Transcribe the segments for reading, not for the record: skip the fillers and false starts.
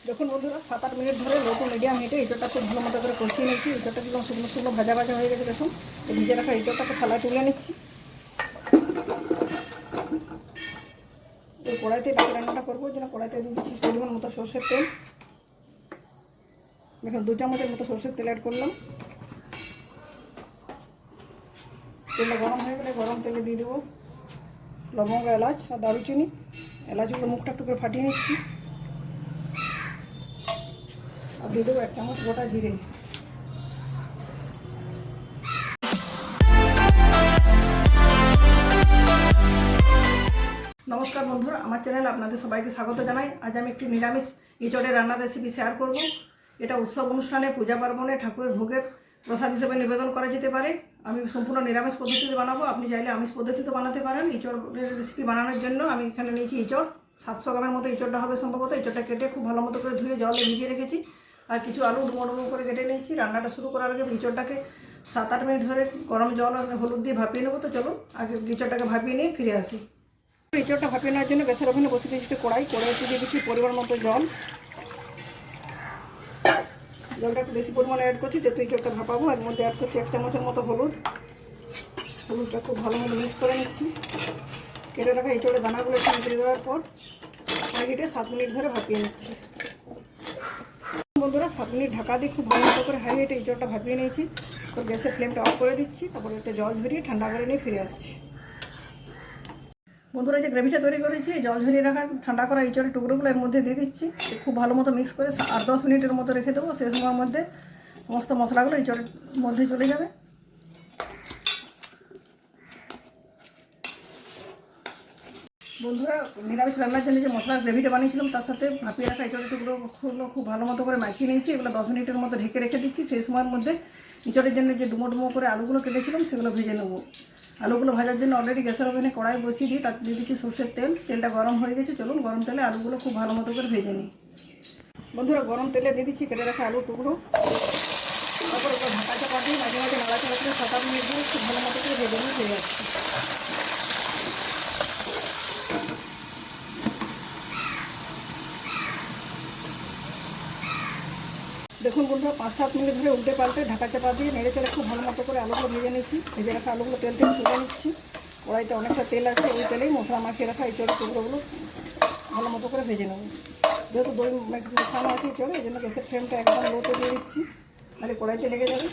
দেখুন বন্ধুরা 7-8 মিনিট ধরে লো টু মিডিয়াম হিটে এঁচোড়টা খুব ভালো মতো করে কষিয়ে নিচ্ছি। এঁচোড়টা কিন্তু শুকনো শুকনো ভাজা ভাজা হয়ে গেছে। দেখুন এই ভিজে রাখা এঁচোড়টাকে থালায় তুলে নিচ্ছি। এই কড়াইতে বাকি রান্নাটা করবো, ওই জন্য কড়াইতে দিয়ে দিচ্ছি পরিমাণ মতো সরষের তেল। দেখুন 2 চামচের মতো সরষের তেল অ্যাড করলাম। তেলটা গরম হয়ে গেলে গরম তেলে দিয়ে দেবো লবঙ্গ, এলাচ আর দারুচিনি। এলাচগুলো মুখটা একটু করে ফাটিয়ে নিচ্ছি। আর দিয়ে দেবো 1 চামচ গোটা জিরে। নমস্কার বন্ধুরা, আমার চ্যানেলে আপনাদের সবাইকে স্বাগত জানাই। আজ আমি একটি নিরামিষ এঁচোড়ের রান্নার রেসিপি শেয়ার করব। এটা উৎসব অনুষ্ঠানে, পূজা পার্বণে ঠাকুরের ভোগের প্রসাদ হিসেবে নিবেদন করা যেতে পারে। আমি সম্পূর্ণ নিরামিষ পদ্ধতিতে বানাবো, আপনি চাইলে আমিষ পদ্ধতিতে বানাতে পারেন। এঁচোড়ের রেসিপি বানানোর জন্য আমি এখানে নিয়েছি এঁচোড় 700 গ্রামের মতো এঁচোড়টা হবে সম্ভবত। এঁচোড়টা কেটে খুব ভালো মতো করে ধুয়ে জলে ভিজিয়ে রেখেছি। আর কিছু আলু ডুমো ডুমো করে কেটে নিয়েছি। রান্নাটা শুরু করার আগে এঁচোড়টাকে 7-8 মিনিট ধরে গরম জল আর হলুদ দিয়ে ভাপিয়ে নেবো। তো চলুন আগে এঁচোড়টাকে ভাপিয়ে নিয়ে ফিরে আসি। এঁচোড়টা ভাপিয়ে নেওয়ার জন্য গ্যাসের ওভেনে বসিয়ে দিয়েছি কড়াইতে দিয়ে দিচ্ছি পরিমাণ মতো জল। জলটা একটু বেশি পরিমাণে অ্যাড করছি যেহেতু এঁচোড়টা ভাপাবো। এর মধ্যে অ্যাড করছি 1 চামচের মতো হলুদটা খুব ভালো মতো মিক্স করে নিচ্ছি। কেটে রাখা এঁচোড়ের দানাগুলো একটু দিয়ে দেওয়ার পর হিটে 7 মিনিট ধরে ভাপিয়ে নিচ্ছি। বন্ধুরা 7 মিনিট ঢাকা দিয়ে খুব ভালো মতো করে হাই হিটে এঁচোড়টা ভাপিয়ে নিয়েছি। তো গ্যাসের ফ্লেমটা অফ করে দিচ্ছি। তারপরে একটা জল ঝরিয়ে ঠান্ডা করে নিয়ে ফিরে আসছি। বন্ধুরা যে গ্রেভিটা তৈরি করেছি, জল ঝরিয়ে রাখা ঠান্ডা করা এঁচোড়ের টুকরোগুলো এর মধ্যে দিয়ে দিচ্ছি। খুব ভালো মতো মিক্স করে 8-10 মিনিটের মতো রেখে দেবো। সেই সময়ের মধ্যে সমস্ত মশলাগুলো এঁচোড়ের মধ্যে চলে যাবে। বন্ধুরা নিরামিষ রান্নার জন্য যে মশলার গ্রেভিটা বানিয়েছিলাম তার সাথে ভাপিয়ে রাখা এঁচোড়ের টুকরোগুলো খুব ভালো মতো করে মাখিয়ে নিয়েছি। এগুলো 10 মিনিটের মতো ঢেকে রেখে দিচ্ছি। সেই সময়ের মধ্যে এঁচোড়ের জন্য যে ডুমো ডুমো করে আলুগুলো কেটেছিলাম সেগুলো ভেজে নেবো। আলুগুলো ভাজার জন্য অলরেডি গ্যাসের ওভেনে কড়াই বসিয়ে দিই, তাতে দিয়ে দিচ্ছি সরষের তেল। তেলটা গরম হয়ে গেছে, চলুন গরম তেলে আলুগুলো খুব ভালো মতো করে ভেজে নিই। বন্ধুরা গরম তেলে দিয়ে দিচ্ছি কেটে রাখা আলুর টুকরো। তারপর ওটা ঢাকা চাপা দিয়ে মাঝে মাঝে নাড়াচাড়া করে 7-8 মিনিট ধরে খুব ভালো মতো করে ভেজে নিয়ে ফিরে যাচ্ছি। দেখুন বন্ধুরা 5-7 মিনিট ধরে উল্টে পাল্টে ঢাকা চাপা দিয়ে নেড়ে চেড়ে খুব ভালো মতো করে আলুগুলো ভেজে নিচ্ছি। ভেজে রাখা আলুগুলো তেল থেকে তুলে নিচ্ছি। কড়াইতে অনেকটা তেল আছে, ওই তেলেই মশলা মাখিয়ে রাখা এঁচোড়ের টুকরোগুলো ভালো মতো করে ভেজে নেব। যেহেতু দই মেশানো আছে এঁচোড়ে, এই জন্য গ্যাসের ফ্লেমটা একদম লোতে দিয়ে দিচ্ছি, তাহলে কড়াইতে লেগে যাবে।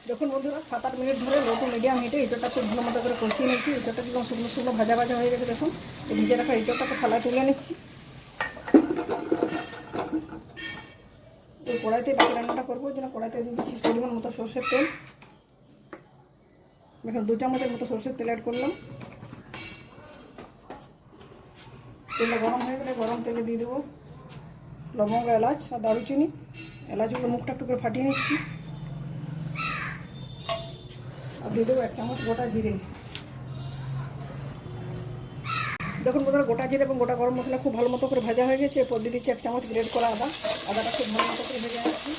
দেখুন বন্ধুরা 7-8 মিনিট ধরে লো টু মিডিয়াম হিটে এঁচোড়টা খুব ভালো মতো করে কষিয়ে নিচ্ছি। এঁচোড়টা কিন্তু শুকনো শুকনো ভাজা ভাজা হয়ে গেছে। দেখুন এই ভিজে রাখা এঁচোড়টাকে থালায় তুলে নিচ্ছি। এই কড়াইতে বাকি রান্নাটা করবো, ওই জন্য কড়াইতে দিয়ে দিচ্ছি পরিমাণ মতো সরষের তেল। দেখুন 2 চামচের মতো সরষের তেল অ্যাড করলাম। তেলটা গরম হয়ে গেলে গরম তেলে দিয়ে দেবো লবঙ্গ, এলাচ আর দারুচিনি। এলাচগুলো মুখটা একটু করে ফাটিয়ে নিচ্ছি। আর দিয়ে দেবো 1 চামচ গোটা জিরে। দেখুন বন্ধুরা গোটা জিরে এবং গোটা গরম মশলা খুব ভালো মতো করে ভাজা হয়ে গেছে। এরপর দিয়ে দিচ্ছি 1 চামচ গ্রেড করা আদাটা খুব ভালো মতো করে ভেজে নিচ্ছি।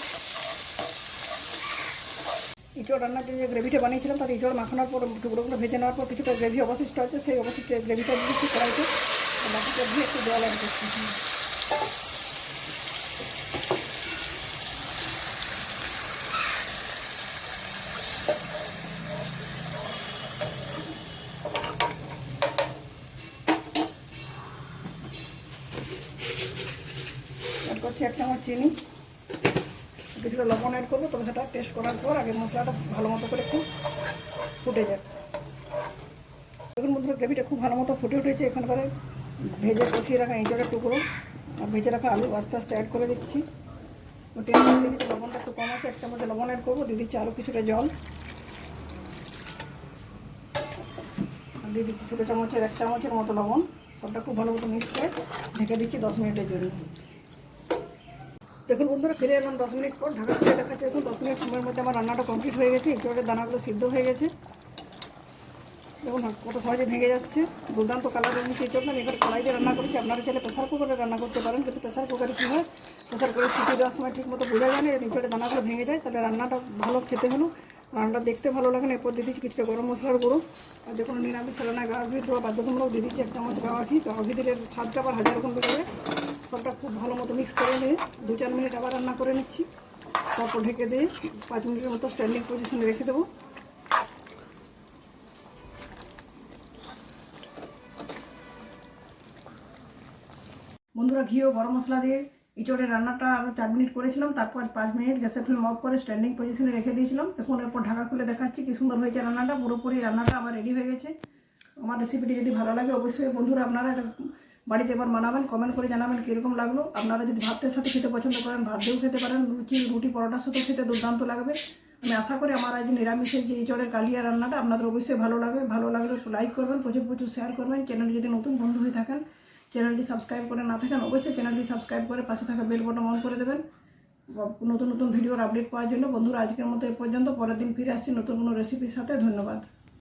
এঁচোড় রান্নার জন্য যে গ্রেভিটা বানিয়েছিলাম তাতে এঁচোড় মাখানোর পর টুকরোগুলো ভেজে নেওয়ার পর কিছুটা গ্রেভি অবশিষ্ট আছে, সেই অবশিষ্ট গ্রেভিটা দিয়ে দিচ্ছি কড়াইতে। বাকিটা দিয়ে একটু জল অ্যাড করছি। অ্যাড করছি 1 চামচ চিনি, কিছুটা লবণ অ্যাড করবো। তবে সেটা টেস্ট করার পর আগে মশলাটা ভালো মতো করে একটু ফুটে যাক। দেখুন বন্ধুরা গ্রেভিটা খুব ভালো মতো ফুটে উঠেছে। এখানকার ভেজে কষিয়ে রাখা এঁচোড়ের টুকরো আর ভেজে রাখা আলু আস্তে আস্তে অ্যাড করে দিচ্ছি। টেস্ট দেখেছি লবণটা একটু কম আছে, 1 চামচ লবণ অ্যাড করবো। দিয়ে দিচ্ছি আরও কিছুটা জল। আর দিয়ে দিচ্ছি ছোটো চামচের 1 চামচের মতো লবণ। সবটা খুব ভালো মতো মিক্স করে ঢেকে দিচ্ছি 10 মিনিটের জন্য। দেখুন বন্ধুরা ফিরে এলাম 10 মিনিট পর। ঢাকা খুলে দেখাচ্ছি। দেখুন 10 মিনিট সময়ের মধ্যে আমার রান্নাটা কমপ্লিট হয়ে গেছে। এঁচোড়ের দানাগুলো সিদ্ধ হয়ে গেছে। দেখুন কত সহজে ভেঙে যাচ্ছে। দুর্দান্ত কালারের নিচে এঁচোড় না। এবার কড়াইতে রান্না করেছি, আপনারা চাইলে প্রেসার কুকারে রান্না করতে পারেন। কিন্তু প্রেসার কুকারে কী হয়, প্রেসার কুকারে সিটি দেওয়ার সময় ঠিক মতো বোঝা যায় না, এঁচোড়ের দানাগুলো ভেঙে যায়। তাহলে রান্নাটা ভালো খেতে হলেও রান্নাটা দেখতে ভালো লাগে না। এরপর দিয়ে দিচ্ছি কিছুটা গরম মশলার গুঁড়ো। আর দেখুন নিরামিষ রান্না গাওয়া ঘি দেওয়া বাধ্যতামূলক, দিয়ে দিচ্ছি 1 চামচ গাওয়া ঘি। গাওয়া ঘি দিলে স্বাদটা আবার হাজার রকম বেড়ে যাবে। সবটা খুব ভালো মতো মিক্স করে নিয়ে 2-4 মিনিট আবার রান্না করে নিচ্ছি। তারপর ঢেকে দিয়ে 5 মিনিটের মতো স্ট্যান্ডিং পজিশনে রেখে দেবো। বন্ধুরা, ঘি ও গরম মশলা দিয়ে ইঁচড়ের রান্নাটা আরও 4 মিনিট করেছিলাম। তারপর 5 মিনিট গ্যাসের ফ্লেম অফ করে স্ট্যান্ডিং পজিশনে রেখে দিয়েছিলাম। দেখুন এরপর ঢাকা খুলে দেখাচ্ছি কি সুন্দর হয়েছে রান্নাটা। পুরোপুরি রান্নাটা আমার রেডি হয়ে গেছে। আমার রেসিপিটি যদি ভালো লাগে অবশ্যই বন্ধুরা আপনারা এটা বাড়িতে এবার বানাবেন, কমেন্ট করে জানাবেন কীরকম লাগলো। আপনারা যদি ভাতের সাথে খেতে পছন্দ করেন ভাত দিয়েও খেতে পারেন, রুটি পরোটার সাথেও খেতে দুর্দান্ত লাগবে। আমি আশা করি আমার আজ নিরামিষের যে ইঁচড়ের কালিয়া রান্নাটা আপনাদের অবশ্যই ভালো লাগবে। ভালো লাগলে লাইক করবেন, প্রচুর শেয়ার করবেন। চ্যানেল যদি নতুন বন্ধু হয়ে থাকেন, চ্যানেলটি সাবস্ক্রাইব করে না থাকেন অবশ্যই চ্যানেলটি সাবস্ক্রাইব করে পাশে থাকা বেল বাটন অন করে দেবেন নতুন ভিডিওর আপডেট পাওয়ার জন্য। বন্ধুরা, আজকের মতো এ পর্যন্ত। পরের দিন ফিরে আসছি নতুন কোনো রেসিপির সাথে। ধন্যবাদ।